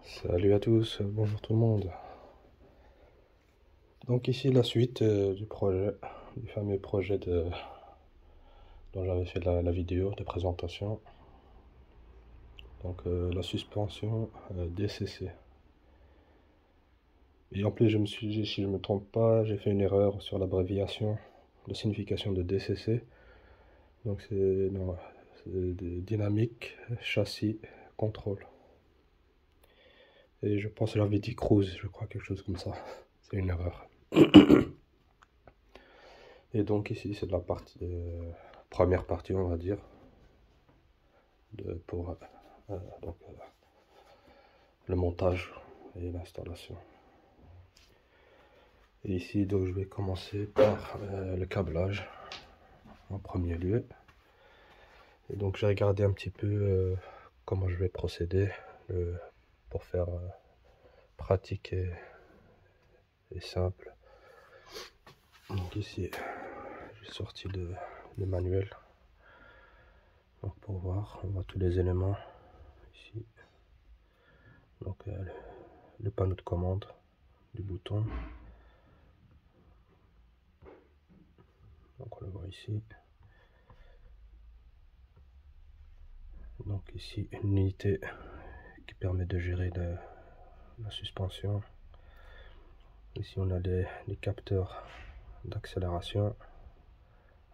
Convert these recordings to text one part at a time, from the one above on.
Salut à tous, bonjour tout le monde. Donc ici la suite du projet, du fameux projet dont j'avais fait la vidéo de présentation. Donc la suspension DCC. Et en plus si je me trompe pas, j'ai fait une erreur sur l'abréviation, la signification de DCC. Donc c'est dynamique, châssis, contrôle. Et je pense que j'avais dit cruise, je crois, quelque chose comme ça. C'est une erreur. Et donc ici c'est la partie première partie, on va dire, pour le montage et l'installation. Et ici donc je vais commencer par le câblage en premier lieu. Et donc j'ai regardé un petit peu comment je vais procéder pour faire pratique et simple. Donc ici j'ai sorti le manuel. Donc pour voir, on voit tous les éléments ici. Donc le panneau de commande du bouton. Donc on le voit ici. Donc ici une unité qui permet de gérer la suspension. Ici on a les capteurs d'accélération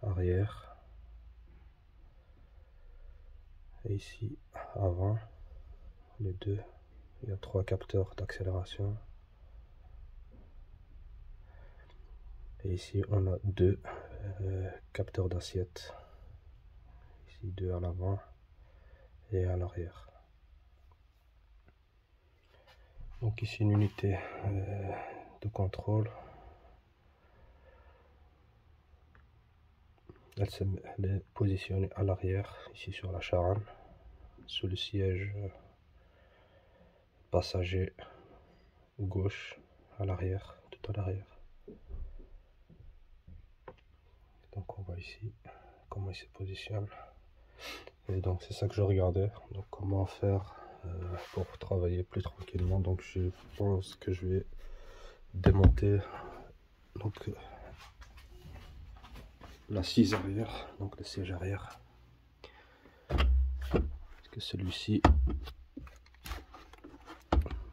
arrière. Et ici avant, les deux, il y a 3 capteurs d'accélération. Et ici on a 2 capteurs d'assiette. Ici 2 à l'avant et à l'arrière. Donc ici une unité de contrôle. Elle est positionnée à l'arrière, ici sur la charogne, sous le siège passager gauche à l'arrière, tout à l'arrière. Donc on voit ici comment il se positionne. Et donc c'est ça que je regardais. Donc comment faire pour travailler plus tranquillement. Donc je pense que je vais démonter donc l'assise arrière, donc le siège arrière. Parce que celui-ci,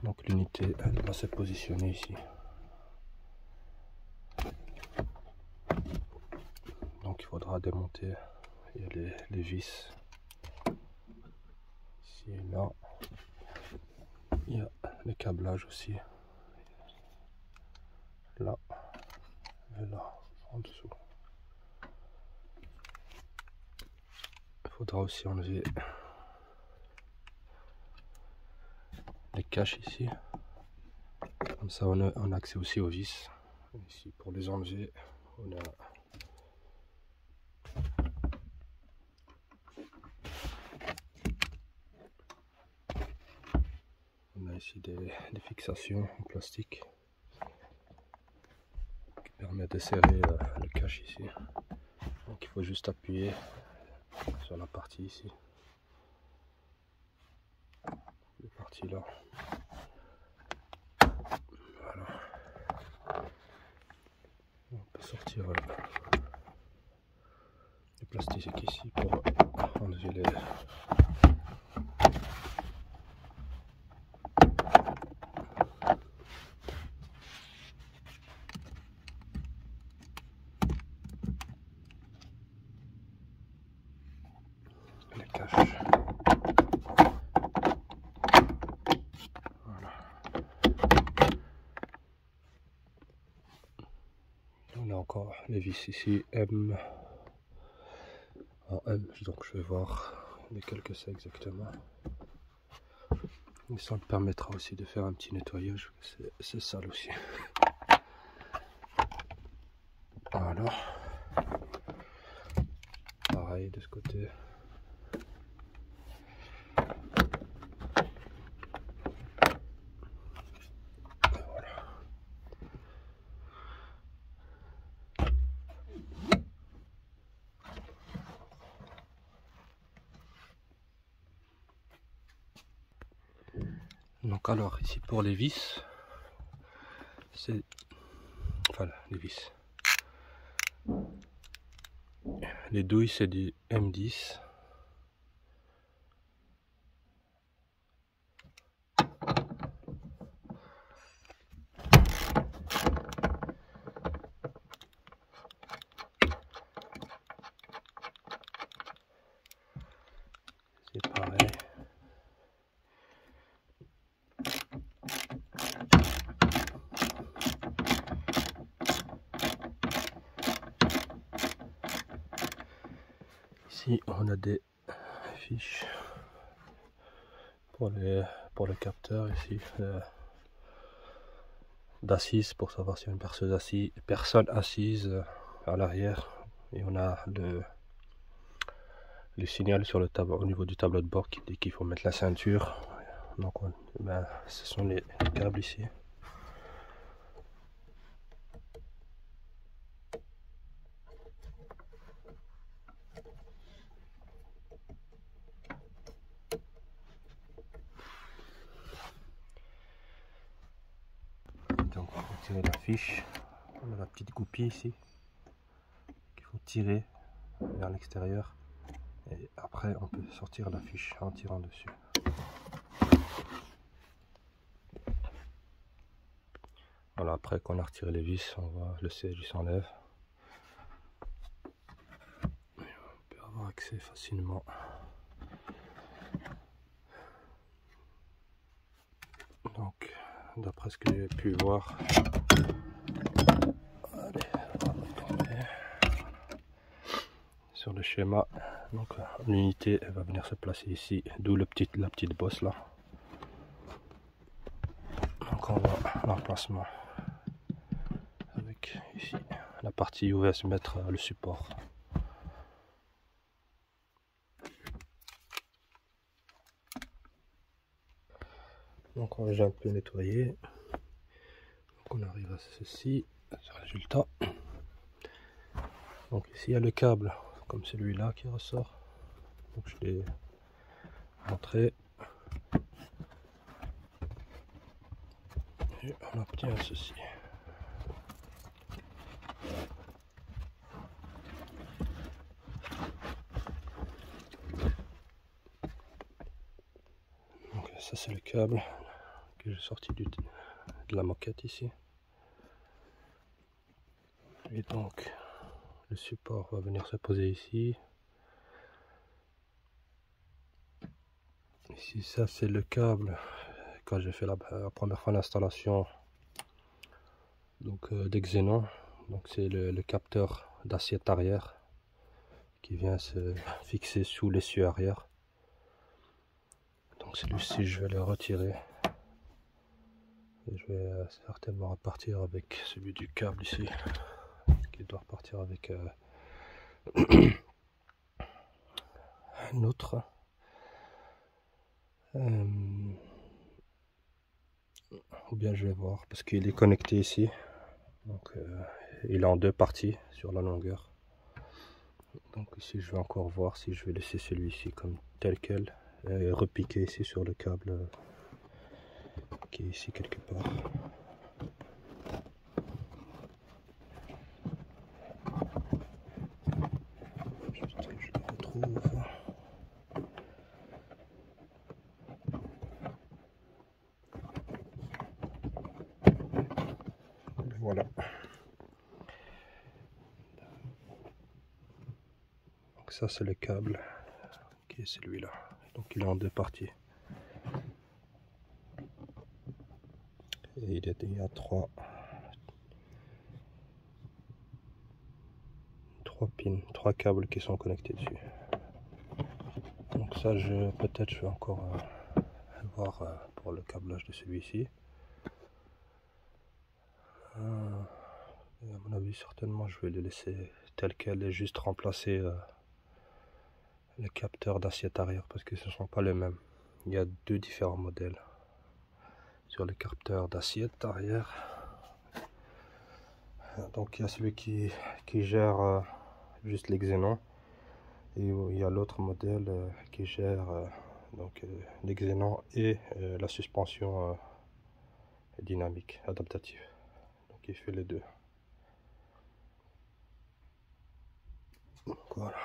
donc l'unité elle va se positionner ici. Donc il faudra démonter, il y a les vis ici et là. Il y a les câblages aussi, là et là en dessous. Il faudra aussi enlever les caches ici, comme ça on a accès aussi aux vis. Ici pour les enlever, on a ici des fixations en plastique qui permettent de serrer le cache ici. Donc il faut juste appuyer sur la partie ici, la partie là. Voilà. On peut sortir le plastique ici pour enlever les caches. Voilà. On a encore les vis ici M en M, donc je vais voir lesquels que c'est exactement. Et ça me permettra aussi de faire un petit nettoyage, c'est sale aussi. Voilà. Pareil de ce côté. Voilà. Donc alors ici pour les vis, c'est voilà les vis. Les douilles c'est du M10. C'est pareil. Ici on a des fiches pour le capteur ici d'assise pour savoir si y a une personne assise à l'arrière, et on a le signal sur le tableau au niveau du tableau de bord qui dit qu'il faut mettre la ceinture. Donc ce sont les câbles ici. Donc on va tirer la fiche, on a la petite goupille ici qu'il faut tirer vers l'extérieur, et après on peut sortir la fiche en tirant dessus. Voilà, après qu'on a retiré les vis, on voit le siège il s'enlève. On peut avoir accès facilement. Donc d'après ce que j'ai pu voir, sur le schéma, donc l'unité elle va venir se placer ici, d'où la petite bosse là. Donc on voit l'emplacement avec ici la partie où va se mettre le support. Donc on va déjà un peu nettoyer. Donc on arrive à ceci, ce résultat. Donc ici il y a le câble comme celui-là qui ressort. Donc je l'ai montré. Et on obtient ceci. Donc ça c'est le câble que j'ai sorti de la moquette ici. Et donc le support va venir se poser ici. Ici ça c'est le câble quand j'ai fait la première fois l'installation donc d'Exenon. Donc c'est le capteur d'assiette arrière qui vient se fixer sous l'essieu arrière. Donc celui-ci je vais le retirer et je vais certainement repartir avec celui du câble ici qui doit repartir avec un autre. Ou bien je vais voir parce qu'il est connecté ici. Donc il est en deux parties sur la longueur. Donc ici je vais encore voir si je vais laisser celui-ci comme tel quel et repiquer ici sur le câble qui est ici quelque part. Juste que je le retrouve. Voilà. Donc ça c'est le câble qui est celui-là. Donc il est en deux parties. Et il y a trois pins, trois câbles qui sont connectés dessus. Donc ça peut-être je vais encore voir pour le câblage de celui-ci. À mon avis certainement je vais le laisser tel quel et juste remplacer les capteurs d'assiette arrière parce que ce ne sont pas les mêmes. Il y a deux différents modèles sur les capteurs d'assiette arrière. Donc il y a celui qui gère juste les Xenon et il y a l'autre modèle qui gère donc les xénons et la suspension dynamique adaptative. Donc il fait les deux. Donc, voilà.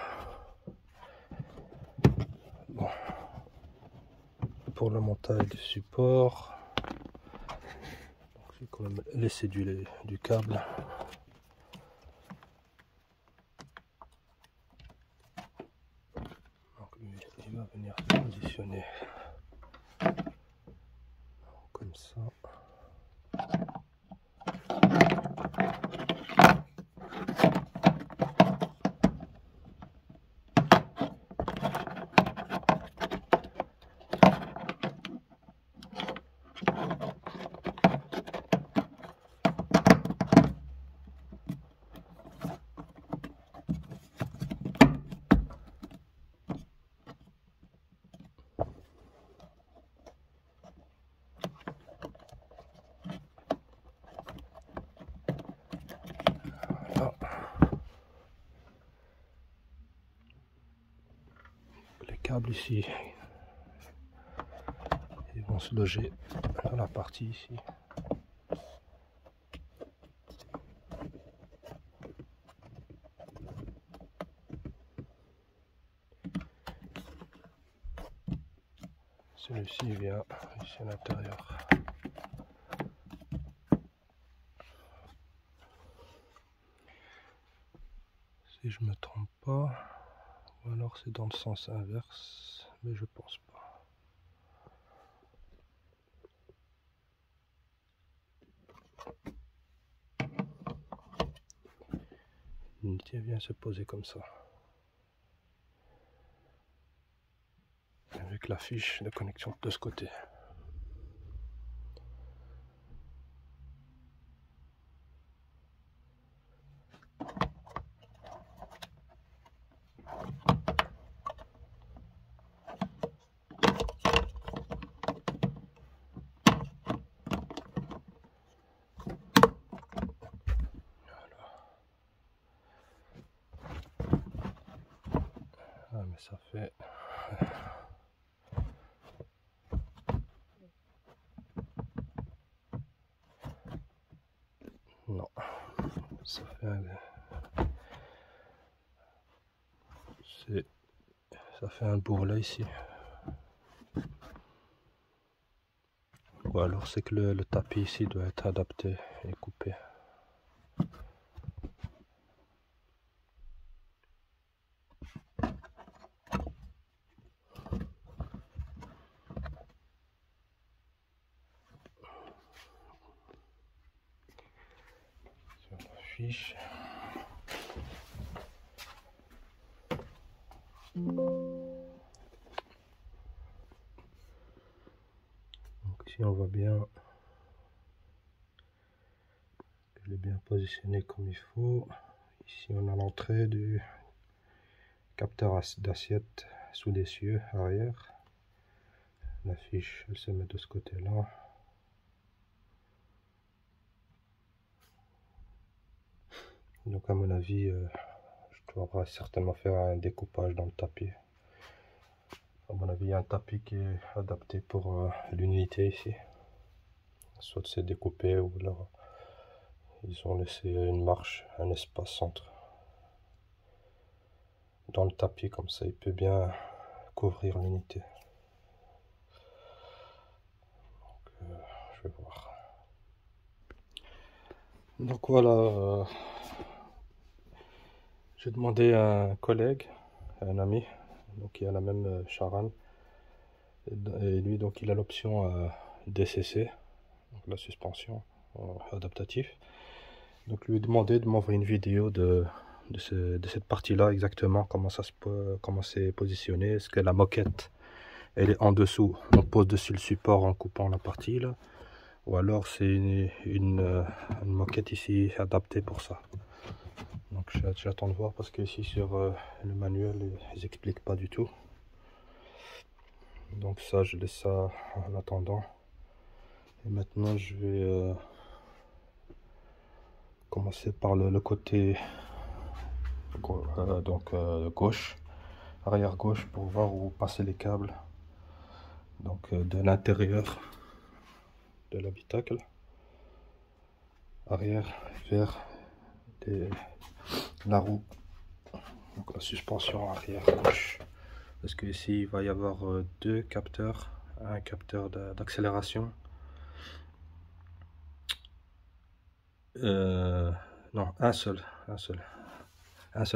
Bon. Pour le montage du support, j'ai quand même laissé du câble. Donc lui, il va venir positionner comme ça. Les câbles ici, ils vont se loger dans la partie ici. Celui-ci vient ici à l'intérieur. Si je me trompe pas, ou alors c'est dans le sens inverse, mais je pense pas. L'unité vient se poser comme ça, avec la fiche de connexion de ce côté. Ah mais ça fait... Non, ça fait un bourrelet ici. Ou alors c'est que le tapis ici doit être adapté et coupé. Sur la fiche. Donc ici on voit bien qu'elle est bien positionnée comme il faut. Ici on a l'entrée du capteur d'assiette sous les cieux arrière. La fiche elle se met de ce côté là. Donc à mon avis je dois certainement faire un découpage dans le tapis. À mon avis il y a un tapis qui est adapté pour l'unité ici. Soit c'est découpé ou alors ils ont laissé une marche, un espace entre dans le tapis, comme ça il peut bien couvrir l'unité. Donc je vais voir. Donc voilà, j'ai demandé à un collègue, à un ami, donc qui a la même charan, et lui donc il a l'option DCC, donc la suspension adaptative. Donc je lui ai demandé de m'envoyer une vidéo de cette partie là exactement, comment c'est positionné. Est-ce que la moquette elle est en dessous, on pose dessus le support en coupant la partie là, ou alors c'est une moquette ici adaptée pour ça. Donc j'attends de voir parce que ici sur le manuel ils expliquent pas du tout. Donc ça je laisse ça en attendant. Et maintenant je vais commencer par le côté gauche, arrière gauche, pour voir où passer les câbles. donc de l'intérieur de l'habitacle arrière vers la roue, donc la suspension arrière gauche, parce que ici il va y avoir deux capteurs, un capteur d'accélération, non, un seul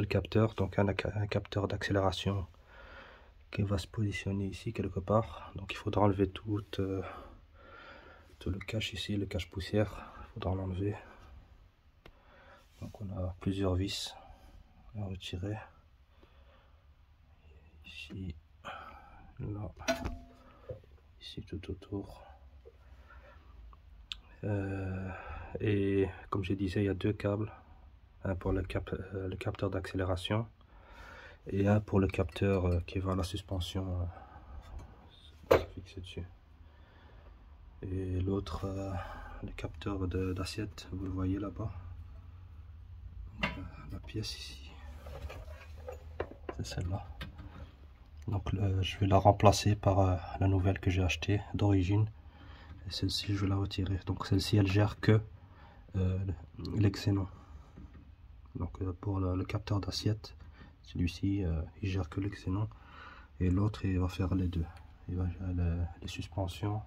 capteur, donc un capteur d'accélération qui va se positionner ici quelque part. Donc il faudra enlever tout le cache ici, le cache poussière, il faudra l'enlever. Donc on a plusieurs vis à retirer, ici, là, ici tout autour. Et comme je disais, il y a deux câbles, un pour le capteur d'accélération et un pour le capteur qui va à la suspension fixé dessus, et l'autre le capteur d'assiette, vous le voyez là-bas, la pièce ici, c'est celle-là. Donc je vais la remplacer par la nouvelle que j'ai achetée d'origine, et celle-ci je vais la retirer. Donc celle-ci elle gère que les xénons. Donc pour le capteur d'assiette, celui-ci il gère que les xénons, et l'autre il va faire les deux, il va gérer les suspensions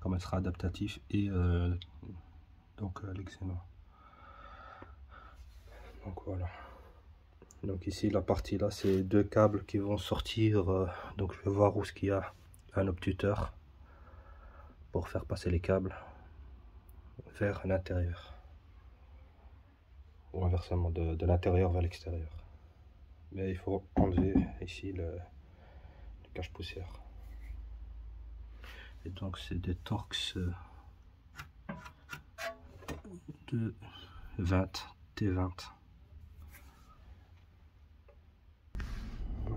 comme elle sera adaptatif, et donc les xénons. Donc voilà. Donc ici la partie là, c'est deux câbles qui vont sortir, donc je vais voir où ce qu'il y a un obtuteur pour faire passer les câbles vers l'intérieur, ou inversement de l'intérieur vers l'extérieur. Mais il faut enlever ici le cache poussière. Et donc c'est des Torx de 20 T20.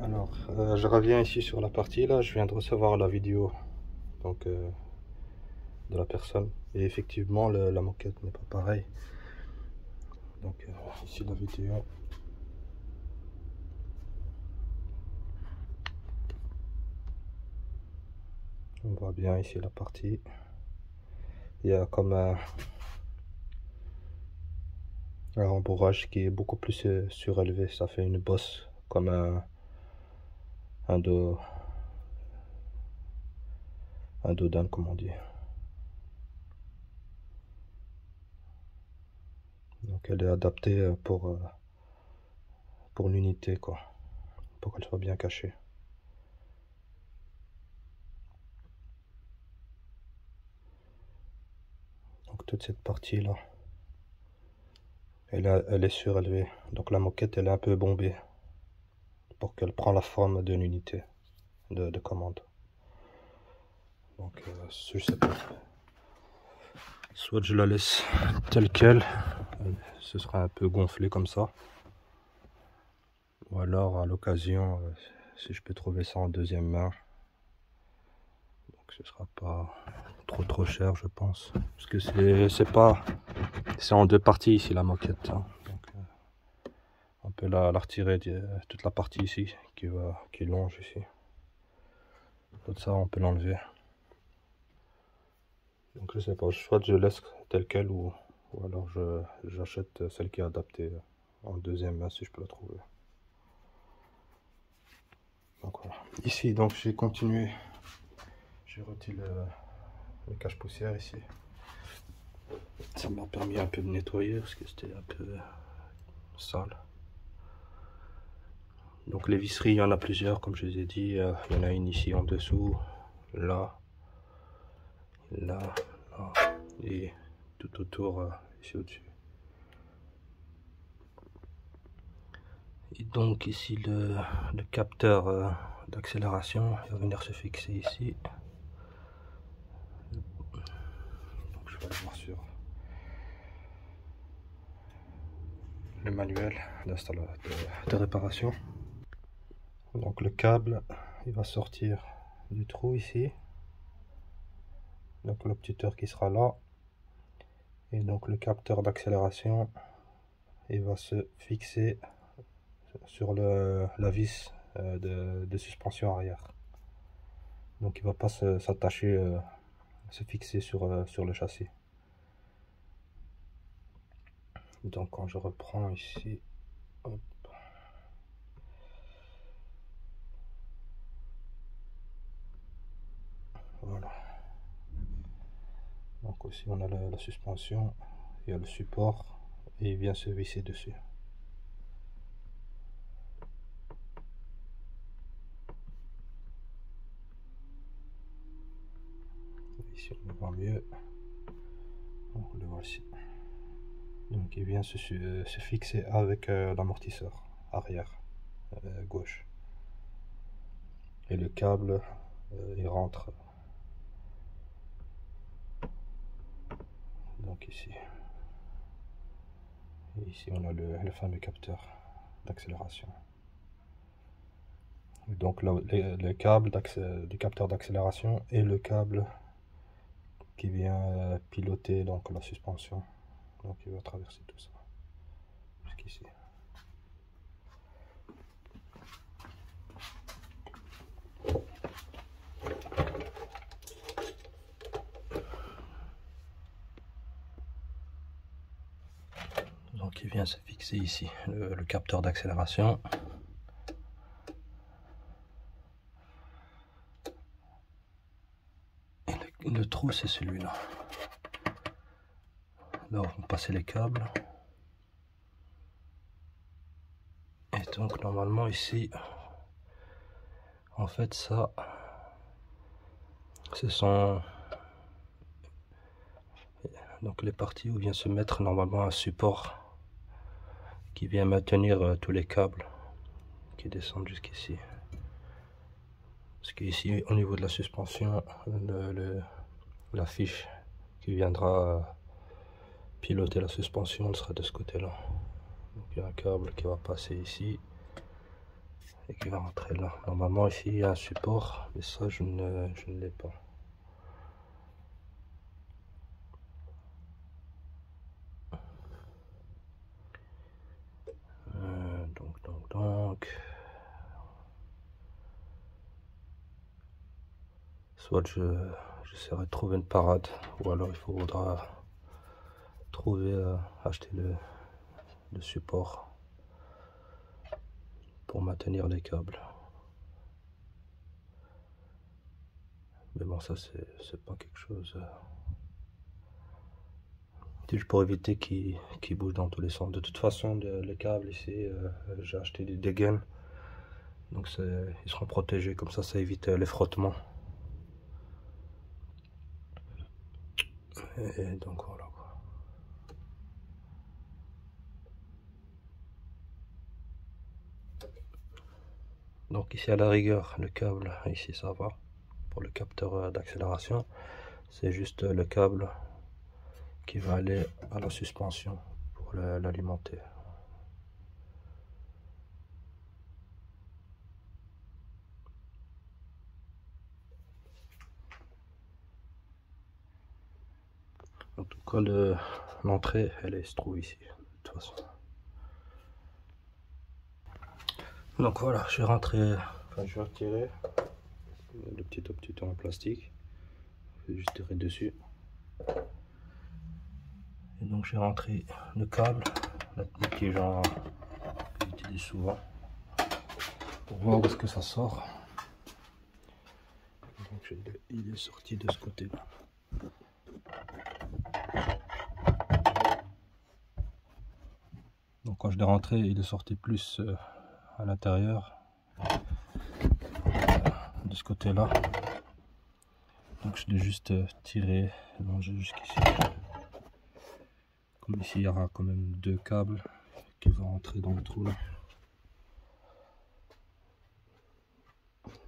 Alors je reviens ici sur la partie là, je viens de recevoir la vidéo donc de la personne, et effectivement la moquette n'est pas pareille. Donc ici la vidéo, on voit bien ici la partie, il y a comme un rembourrage qui est beaucoup plus surélevé, ça fait une bosse comme un dos d'âne comme on dit. Donc elle est adaptée pour l'unité quoi, pour qu'elle soit bien cachée. Donc toute cette partie là, elle est surélevée, donc la moquette elle est un peu bombée pour qu'elle prenne la forme d'une unité de commande. Donc je sais pas, soit je la laisse telle quelle, ce sera un peu gonflé comme ça, ou alors à l'occasion si je peux trouver ça en deuxième main, donc ce sera pas trop cher je pense, parce que c'est en deux parties ici la moquette, hein. Donc on peut la retirer toute la partie ici qui longe ici, tout ça on peut l'enlever. Donc je sais pas, soit je laisse telle quelle, ou alors j'achète celle qui est adaptée en deuxième main si je peux la trouver. Donc voilà. Ici donc j'ai continué, j'ai retiré le cache poussière ici. Ça m'a permis un peu de nettoyer parce que c'était un peu sale. Donc les visseries, il y en a plusieurs comme je vous ai dit, il y en a une ici en dessous, là, et tout autour ici au-dessus. Et donc ici le capteur d'accélération, il va venir se fixer ici. Donc je vais aller voir sur le manuel de réparation. Donc le câble il va sortir du trou ici, donc l'obtuteur qui sera là, et donc le capteur d'accélération il va se fixer sur la vis de suspension arrière. donc il va pas s'attacher, se fixer sur le châssis. Donc quand je reprends ici, hop. Voilà. Donc aussi on a la suspension, il y a le support et il vient se visser dessus. Ici on le voit mieux. Donc le voici. Donc il vient se fixer avec l'amortisseur arrière gauche. Et le câble il rentre donc ici. Et ici on a le fameux capteur d'accélération. Donc le câble du capteur d'accélération et le câble qui vient piloter donc la suspension. Donc il va traverser tout ça jusqu'ici. Donc il vient se fixer ici le capteur d'accélération. Et le trou c'est celui-là. Là on va passer les câbles. Et donc normalement ici, en fait ça, ce sont donc les parties où vient se mettre normalement un support qui vient maintenir tous les câbles qui descendent jusqu'ici. Parce qu'ici au niveau de la suspension, la fiche qui viendra piloter la suspension sera de ce côté-là. Donc il y a un câble qui va passer ici et qui va rentrer là. Normalement ici il y a un support, mais ça je ne l'ai pas. Donc soit j'essaierai de trouver une parade, ou alors il faudra trouver, acheter le support pour maintenir les câbles. Mais bon, ça c'est pas quelque chose. C'est juste pour éviter qu'il bouge dans tous les sens. De toute façon, les câbles ici, j'ai acheté des gaines, donc ils seront protégés, comme ça évite les frottements. Et donc voilà quoi. Donc ici à la rigueur, le câble, ici ça va. Pour le capteur d'accélération, c'est juste le câble qui va aller à la suspension pour l'alimenter. En tout cas, l'entrée, elle se trouve ici, de toute façon. Donc voilà, je vais retirer le petit obtuteur en plastique. Je vais juste tirer dessus. Et donc j'ai rentré le câble, le petit genre que j'utilise souvent, pour voir où est-ce que ça sort. Donc il est sorti de ce côté-là. Donc quand je l'ai rentré, il est sorti plus à l'intérieur, de ce côté-là. Donc je l'ai juste tiré, allongé jusqu'ici. Comme ici il y aura quand même deux câbles qui vont rentrer dans le trou là.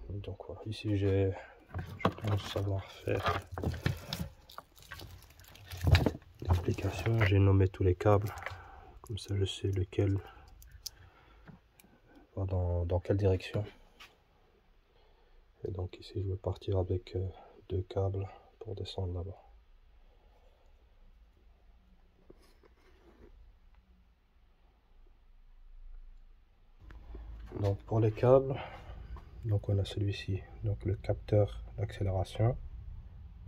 Donc voilà, ici je pense savoir faire l'explication. J'ai nommé tous les câbles, comme ça je sais lequel va dans quelle direction. Et donc ici je vais partir avec deux câbles pour descendre là-bas. Donc pour les câbles, Donc on a celui-ci, donc le capteur d'accélération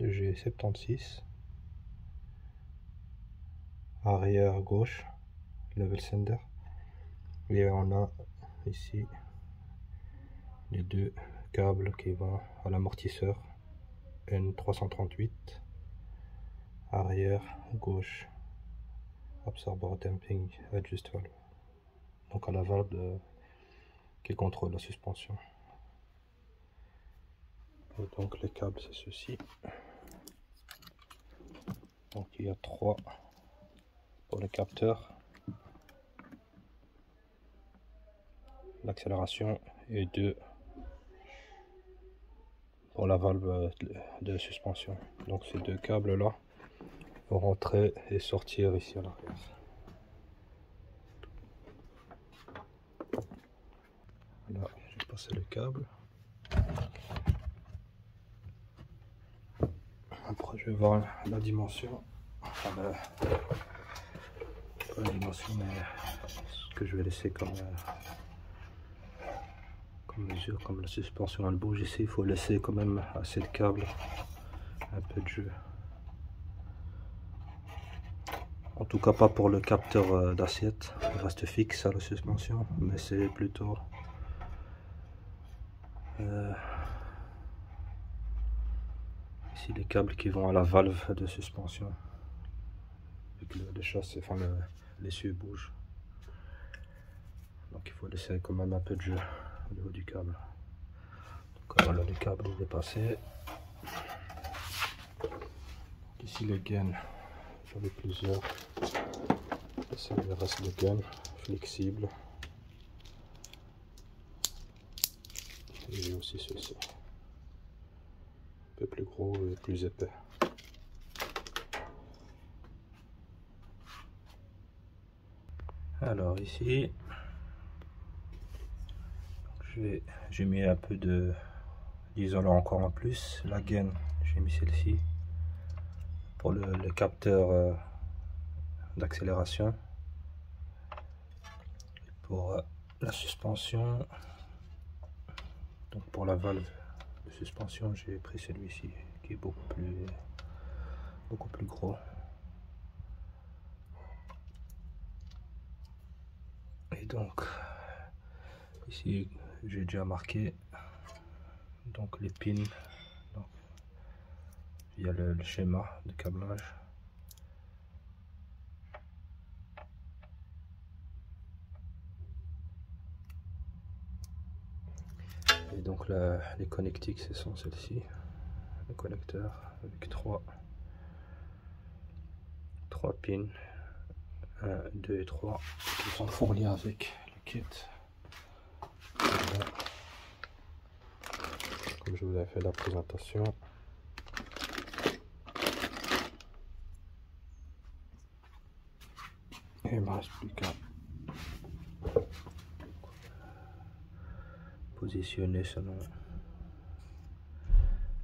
de G76, arrière gauche, level sender, et on a ici les deux câbles qui vont à l'amortisseur N338, arrière gauche, absorbeur damping adjust valve, donc à la valve qui contrôle la suspension. Et donc les câbles c'est ceci. Donc il y a 3 pour le capteur, l'accélération, et 2 pour la valve de suspension. Donc ces deux câbles là vont rentrer et sortir ici à l'arrière. Là j'ai passé le câble. Après je vais voir la dimension. Enfin, pas la dimension, mais ce que je vais laisser comme mesure, comme la suspension elle bouge ici, il faut laisser quand même assez de câbles, un peu de jeu. En tout cas pas pour le capteur d'assiette, il reste fixe à la suspension, mais c'est plutôt ici les câbles qui vont à la valve de suspension, vu que le châssis, enfin l'essieu bouge. Donc il faut laisser quand même un peu de jeu au niveau du câble. Donc voilà, le câble est dépassé. Ici les gaines, j'en ai plusieurs. Ça il reste des gaines flexibles. Et j'ai aussi ceci, un peu plus gros et plus épais. Alors ici, j'ai mis un peu d'isolant encore en plus. La gaine, j'ai mis celle-ci pour le capteur d'accélération. Pour la suspension, donc pour la valve de suspension, j'ai pris celui-ci qui est beaucoup plus gros. Et donc ici j'ai déjà marqué donc les pins. Donc, il y a le schéma de câblage. Et donc les connectiques, ce sont celles-ci, le connecteur avec 3 pins, 1, 2 et 3, qui sont fournis avec le kit. Voilà. Comme je vous avais fait la présentation. Et il me reste plus qu'à positionner selon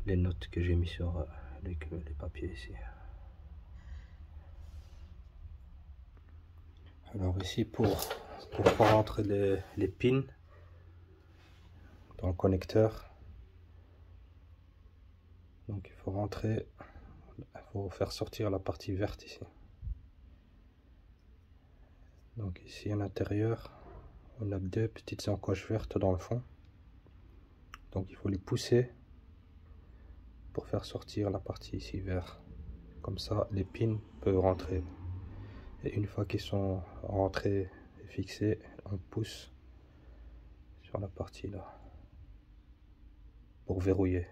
les notes que j'ai mis sur les papiers ici. Alors ici pour faire rentrer les pins dans le connecteur, donc il faut rentrer, il faut faire sortir la partie verte ici. Donc ici à l'intérieur, on a 2 petites encoches vertes dans le fond. Donc il faut les pousser pour faire sortir la partie ici vert. Comme ça les pins peuvent rentrer. Et une fois qu'ils sont rentrés et fixés, on pousse sur la partie là pour verrouiller.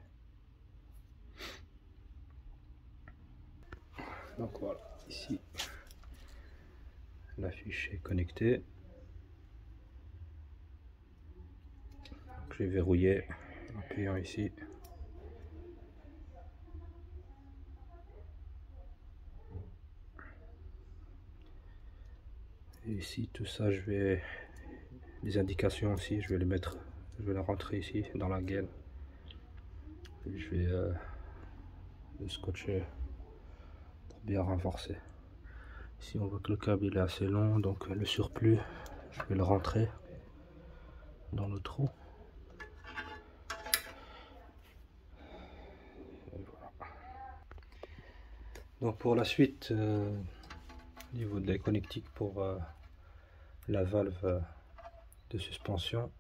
Donc voilà, ici la fiche est connectée. Donc, je vais verrouiller en appuyant ici. Et ici tout ça, je vais les indications aussi, je vais les mettre, je vais les rentrer ici dans la gaine. Et je vais le scotcher pour bien renforcer. Ici on voit que le câble il est assez long, donc le surplus je vais le rentrer dans le trou. Donc pour la suite, au niveau des connectiques pour la valve de suspension,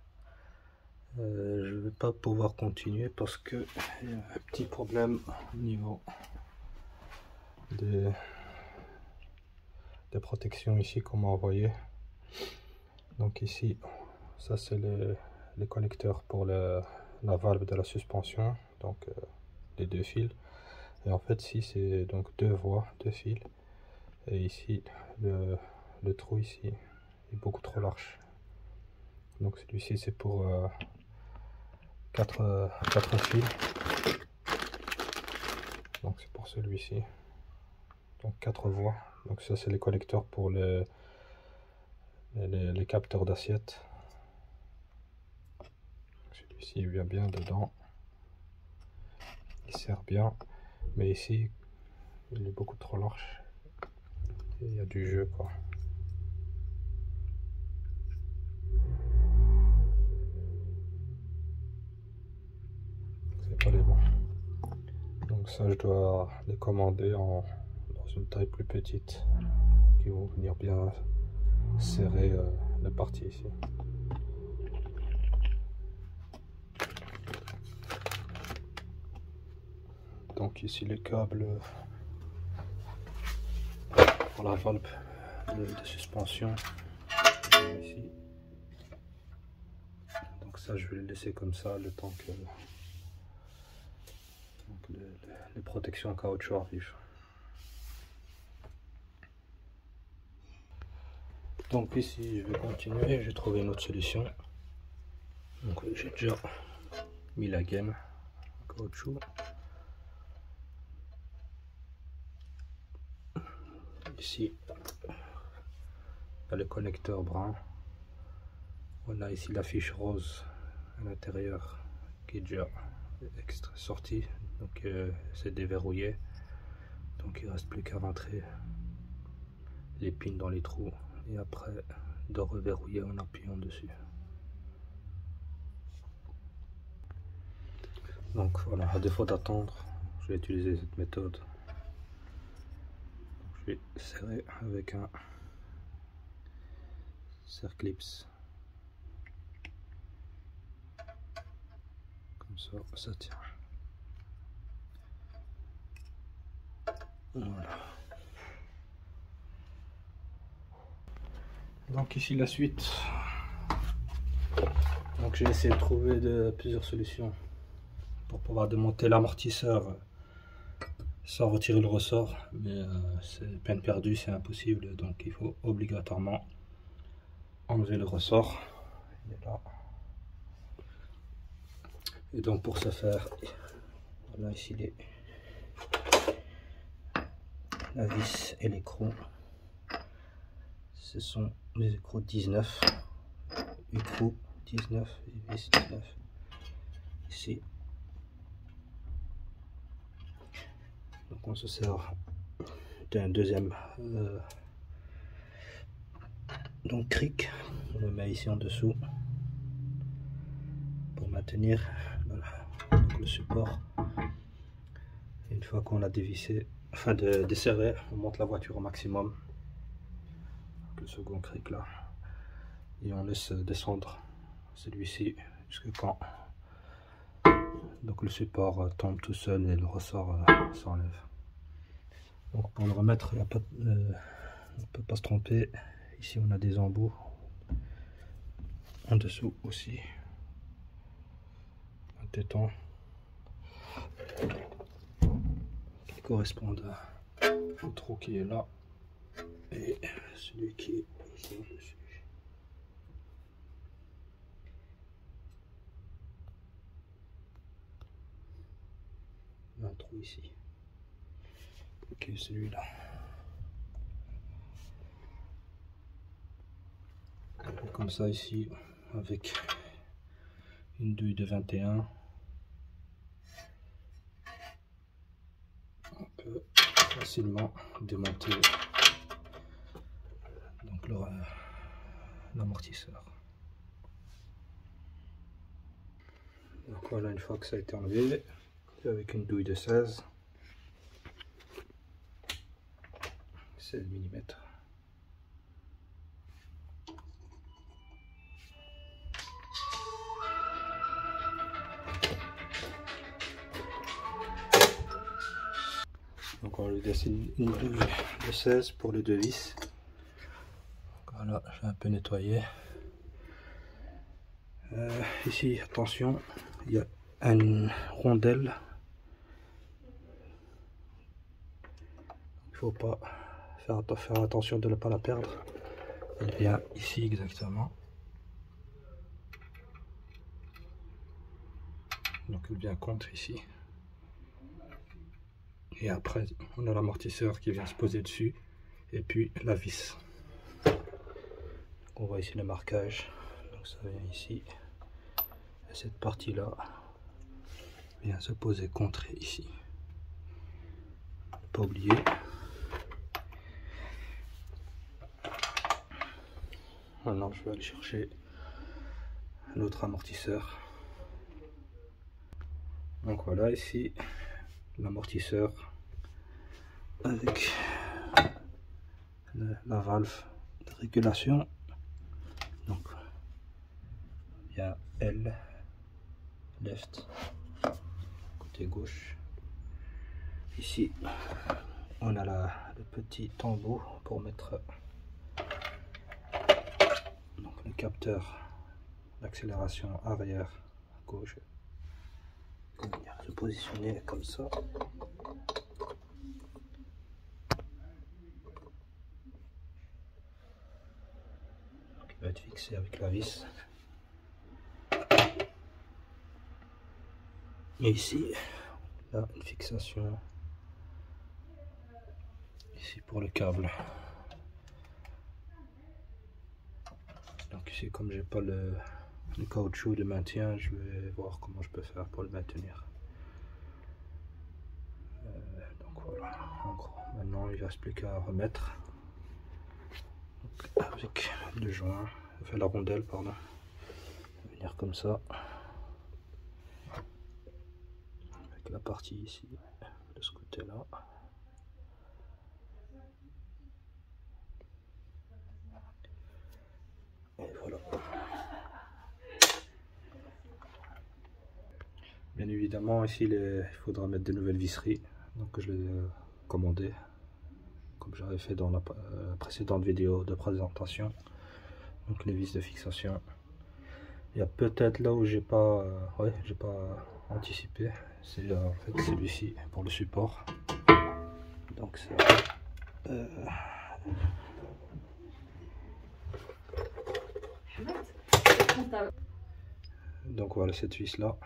je ne vais pas pouvoir continuer parce que il y a un petit problème au niveau des protections ici qu'on m'a envoyé. Donc ici, ça c'est les connecteurs pour la valve de la suspension, donc les deux fils. Et en fait ici c'est donc deux voies, deux fils. Et ici le trou ici est beaucoup trop large. Donc celui-ci c'est pour 4 fils. Donc c'est pour celui-ci. Donc 4 voies. Donc ça c'est les connecteurs pour les capteurs d'assiette. Celui-ci il vient bien dedans. Il sert bien. Mais ici il est beaucoup trop large. Et il y a du jeu quoi. C'est pas les bons. Donc ça je dois les commander dans une taille plus petite. Qui vont venir bien serrer la partie ici. Donc ici les câbles pour la valve de suspension ici. Donc ça je vais le laisser comme ça le temps que les protections caoutchouc arrivent. Donc ici je vais continuer, j'ai trouvé une autre solution. Donc j'ai déjà mis la gaine en caoutchouc. Ici le connecteur brun. On a ici la fiche rose à l'intérieur qui est déjà sortie, donc c'est déverrouillé. Donc il reste plus qu'à rentrer les pins dans les trous et après de reverrouiller en appuyant dessus. Donc voilà, à défaut d'attendre, je vais utiliser cette méthode. Donc, je vais serrer avec un serre-clips. Comme ça tient. Voilà. Donc ici la suite. Donc j'ai essayé de trouver plusieurs solutions pour pouvoir démonter l'amortisseur sans retirer le ressort, mais c'est peine perdue, c'est impossible, donc il faut obligatoirement enlever le ressort. Il est là. Et donc pour ce faire, voilà ici la vis et l'écrou. Ce sont les écrous 19, écrou 19 et vis 19 ici. Donc on se sert d'un deuxième donc cric, on le met ici en dessous pour maintenir donc le support. Et une fois qu'on a dévissé, enfin desserré, on monte la voiture au maximum. Le second cric là, et on laisse descendre celui-ci jusqu'à quand donc le support tombe tout seul et le ressort s'enlève. Donc pour le remettre, on ne peut pas se tromper. Ici on a des embouts en dessous aussi, un téton qui correspond au trou qui est là et celui qui est ici en dessus. Un trou ici. Ok, celui-là. Comme ça ici, avec une douille de 21, on peut facilement démonter donc l'amortisseur. Donc voilà, une fois que ça a été enlevé, avec une douille de 16, 16 mm. Donc on lui dessine une douille de 16 pour les deux vis. Voilà, j'ai un peu nettoyé. Ici, attention, il y a une rondelle. Il faut pas faire attention de ne pas la perdre. Elle vient ici exactement. Donc elle vient contre ici. Et après, on a l'amortisseur qui vient se poser dessus. Et puis la vis. On voit ici le marquage. Donc ça vient ici. Et cette partie-là vient se poser contre ici. Pas oublier. Maintenant, je vais aller chercher un autre amortisseur. Donc voilà, ici, l'amortisseur avec la valve de régulation. Donc, il y a L, left, côté gauche. Ici, on a le petit tambour pour mettre donc, le capteur d'accélération arrière à gauche. On va se positionner comme ça. Donc, il va être fixé avec la vis. Et ici, on a une fixation ici pour le câble. Donc ici, comme j'ai pas le caoutchouc de maintien, je vais voir comment je peux faire pour le maintenir. Donc voilà, en gros, maintenant il reste plus qu'à remettre donc, avec le joint, enfin la rondelle, pardon, venir comme ça, avec la partie ici de ce côté là. Et voilà. Bien évidemment, ici il faudra mettre de nouvelles visseries, donc je les ai commandées, comme j'avais fait dans la précédente vidéo de présentation. Donc les vis de fixation. Il y a peut-être là où j'ai pas anticipé, c'est en fait celui-ci pour le support. Donc ça. Donc voilà cette vis là.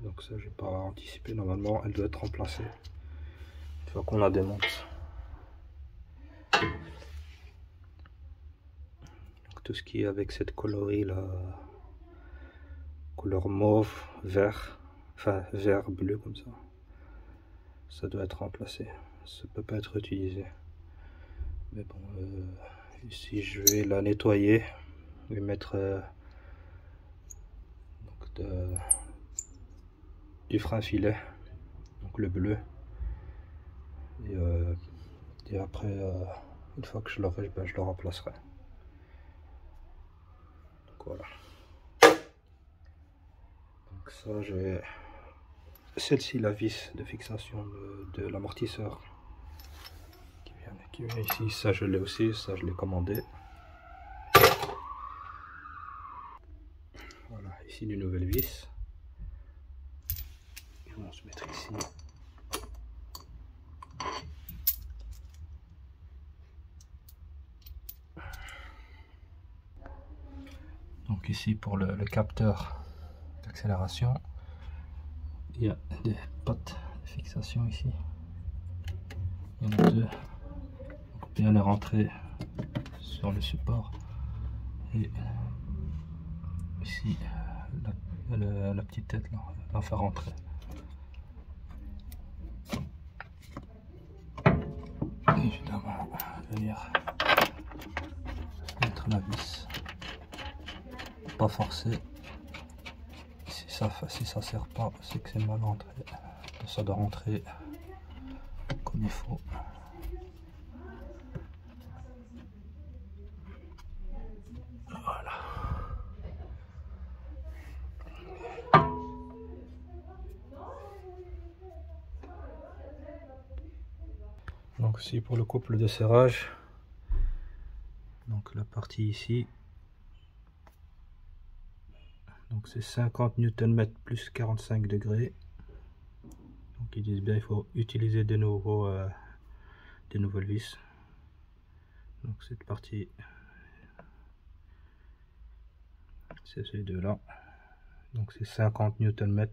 Donc ça j'ai pas anticipé, normalement elle doit être remplacée une fois qu'on la démonte. Donc tout ce qui est avec cette coloris là, couleur mauve, vert, enfin vert bleu comme ça doit être remplacé, ça peut pas être utilisé. Mais bon, ici je vais la nettoyer et mettre donc du frein filet, donc le bleu, et après une fois que je l'aurai, ben, je le remplacerai. Donc voilà, donc ça je vais, celle-ci la vis de fixation de l'amortisseur qui vient ici, ça je l'ai aussi, ça je l'ai commandé. Voilà, ici une nouvelle vis. Et on va se mettre ici. Donc ici pour le capteur d'accélération, il y a des potes de fixation ici. Il y en a deux. On peut bien les rentrer sur le support. Et ici la petite tête là, on va faire rentrer. Et évidemment venir mettre la vis. Pas forcer. Si ça sert pas, c'est que c'est mal rentré. Ça doit rentrer comme il faut. Donc ici pour le couple de serrage, donc la partie ici, donc c'est 50 Nm plus 45 degrés. Donc ils disent bien il faut utiliser des nouvelles vis. Donc cette partie, c'est ces deux là. Donc c'est 50 Nm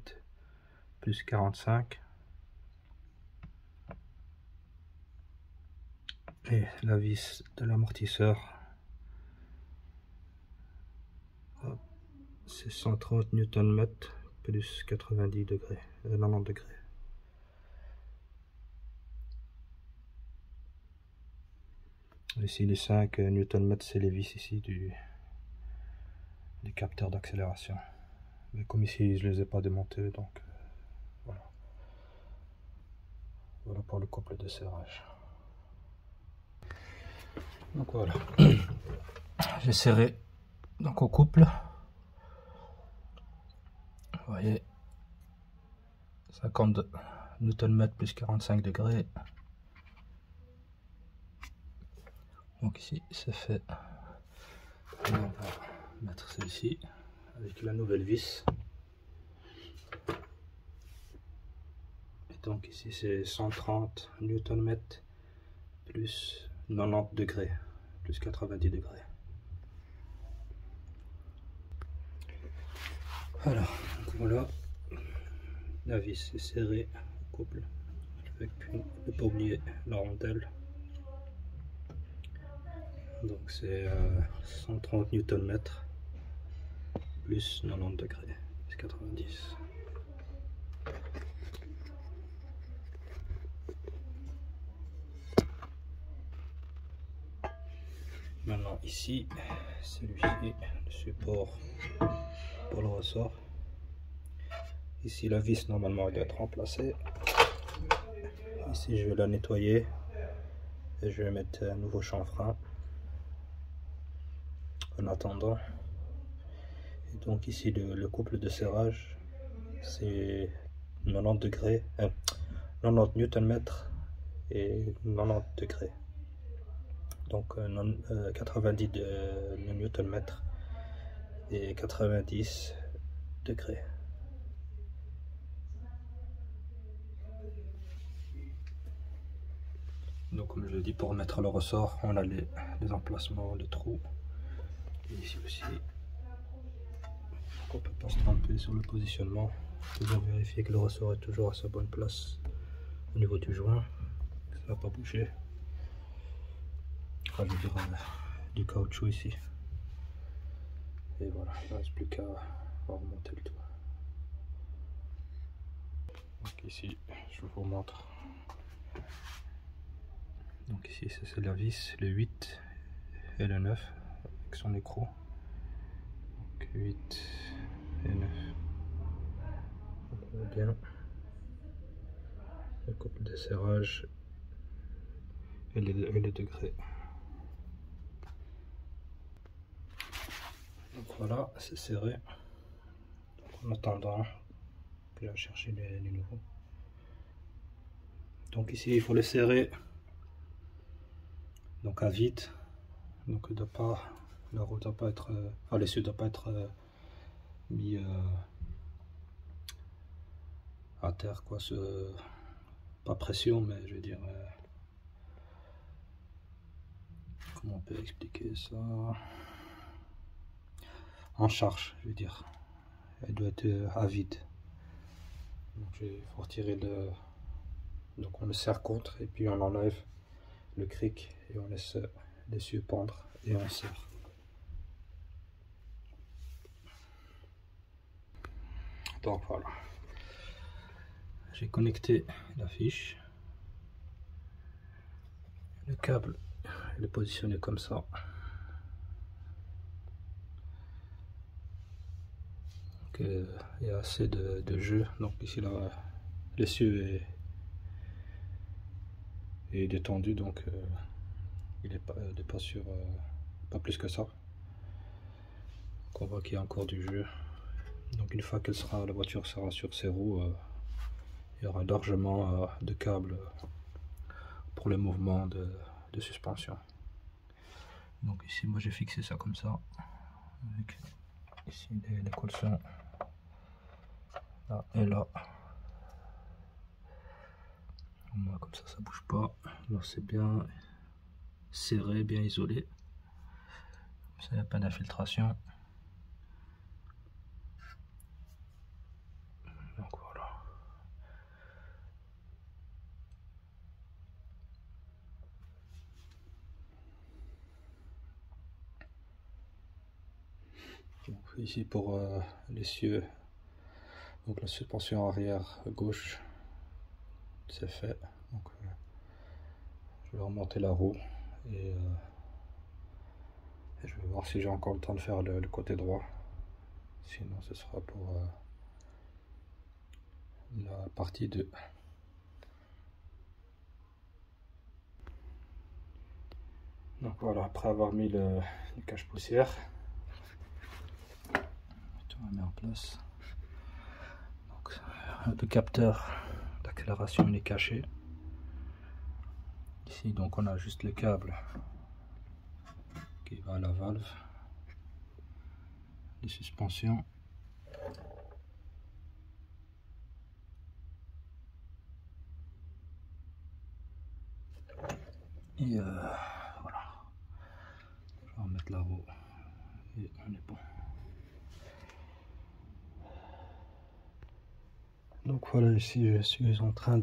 plus 45. Et la vis de l'amortisseur, c'est 130 Nm plus 90 degrés, 90 degrés. Ici les 5 Nm, c'est les vis ici du capteur d'accélération. Mais comme ici je les ai pas démontés, donc voilà. Voilà pour le couple de serrage. Donc voilà, j'ai serré donc au couple. Vous voyez, 50 Nm plus 45 degrés. Donc ici c'est fait. Et on va mettre celle-ci avec la nouvelle vis. Et donc ici c'est 130 Nm plus 90 degrés, plus 90 degrés. Alors, donc voilà, la vis est serrée au couple, avec ne pas oublier la rondelle. Donc c'est 130 Nm plus 90 degrés, plus 90. Maintenant ici, celui-ci, le support pour le ressort. Ici la vis normalement elle doit être remplacée. Ici je vais la nettoyer et je vais mettre un nouveau chanfrein en attendant. Et donc ici le couple de serrage c'est 90 degrés, 90 Nm et 90 degrés. Donc 90 Nm et 90 degrés. Donc comme je l'ai dit, pour mettre le ressort, on a les emplacements, les trous. Et ici aussi. Donc on ne peut pas se tromper sur le positionnement. Toujours vérifier que le ressort est toujours à sa bonne place au niveau du joint. Ça ne va pas bouger. Enfin, je veux dire du caoutchouc ici. Et voilà, il ne reste plus qu'à remonter le tout. Donc ici, je vous montre. Donc ici, c'est la vis, le 8 et le 9 avec son écrou. Donc 8 et 9. On voit bien le couple de serrage et les degrés. Donc voilà, c'est serré. Donc en attendant que je vais chercher les nouveaux. Donc ici, il faut les serrer donc à vide. Donc la roue ne doit pas être, enfin l'essieu ne doit pas être mis à terre, quoi. Pas pression, mais je veux dire, comment on peut expliquer ça, en charge, je veux dire. Elle doit être à vide. Donc il faut retirer donc on le serre contre et puis on enlève le cric et on laisse l'essieu pendre et on serre. Donc voilà, j'ai connecté la fiche, le câble est positionné comme ça. Donc, il y a assez de jeu. Donc ici là, l'essieu est détendu, donc il n'est pas sur pas plus que ça. Donc on voit qu'il y a encore du jeu. Donc une fois que la voiture sera sur ses roues, il y aura largement de câbles pour le mouvement de suspension. Donc ici moi j'ai fixé ça comme ça, avec ici les collections là et là. Moi, comme ça bouge pas. Alors c'est bien serré, bien isolé, comme ça il n'y a pas d'infiltration. Donc voilà. Donc, ici pour l'essieu, donc la suspension arrière gauche, c'est fait. Donc, je vais remonter la roue et je vais voir si j'ai encore le temps de faire le côté droit. Sinon ce sera pour la partie 2. Donc voilà, après avoir mis le cache-poussière, tout remet en place. Donc, le capteur d'accélération il est caché. Ici donc on a juste le câble qui va à la valve de suspension. Et voilà, je vais remettre la roue et on est bon. Donc voilà, ici je suis en train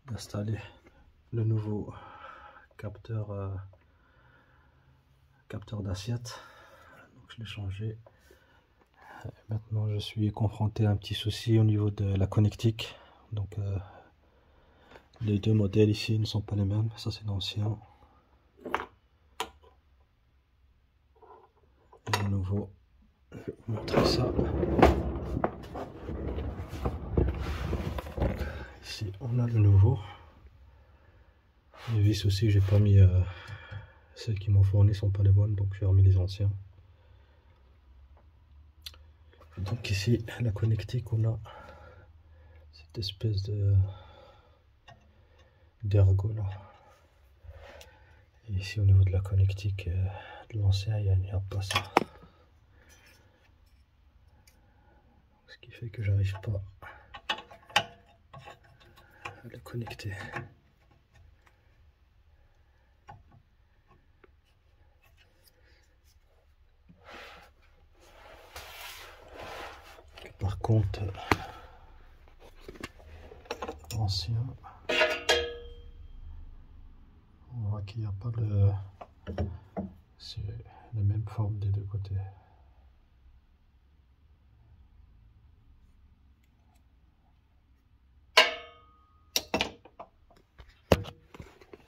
d'installer le nouveau capteur d'assiette. Donc je l'ai changé. Maintenant je suis confronté à un petit souci au niveau de la connectique. Donc les deux modèles ici ne sont pas les mêmes. Ça c'est l'ancien et le nouveau. Je vais vous montrer ça. Ici on a le nouveau. Les vis aussi j'ai pas mis celles qui m'ont fourni sont pas les bonnes, donc j'ai remis les anciens. Donc ici la connectique, on a cette espèce d'ergot là. Et ici au niveau de la connectique de l'ancien, il n'y a pas ça. Ce qui fait que j'arrive pas à la connecter. Par contre, l'ancien, on voit qu'il n'y a pas c'est la même forme des deux côtés.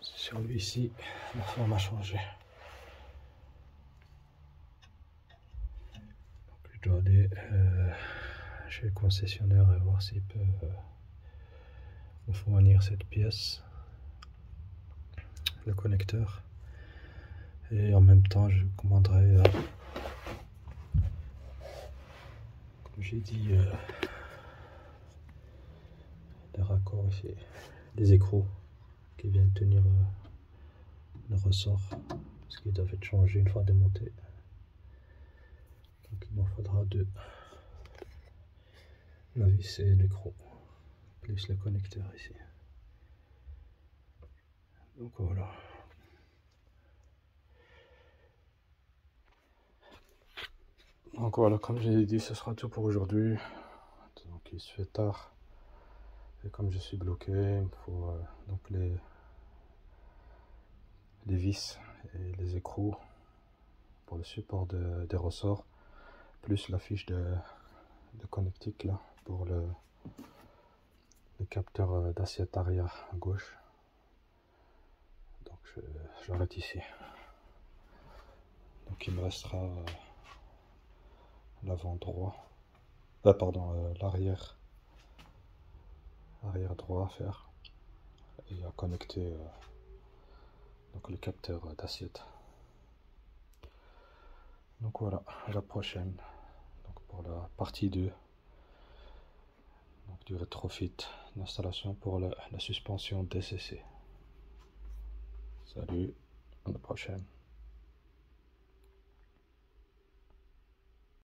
Sur lui ici, la forme a changé. Donc je dois aller chez le concessionnaire et voir s'ils peuvent me fournir cette pièce, le connecteur. Et en même temps, je commanderai, comme j'ai dit, des raccords ici, des écrous qui viennent tenir le ressort, parce qu'ils doivent être changés une fois démontés. Donc il m'en faudra deux, la vis et l'écrou, plus le connecteur ici. Donc voilà. Donc voilà, comme j'ai dit, ce sera tout pour aujourd'hui. Donc il se fait tard. Et comme je suis bloqué, il me faut donc les vis et les écrous pour le support des ressorts, plus la fiche de connectique là pour le capteur d'assiette arrière à gauche. Donc j'arrête ici. Donc il me restera l'avant droit, pardon, l'arrière droit à faire et à connecter donc le capteur d'assiette. Donc voilà, à la prochaine donc pour la partie 2 donc du rétrofit d'installation pour la suspension DCC. Salut, à la prochaine.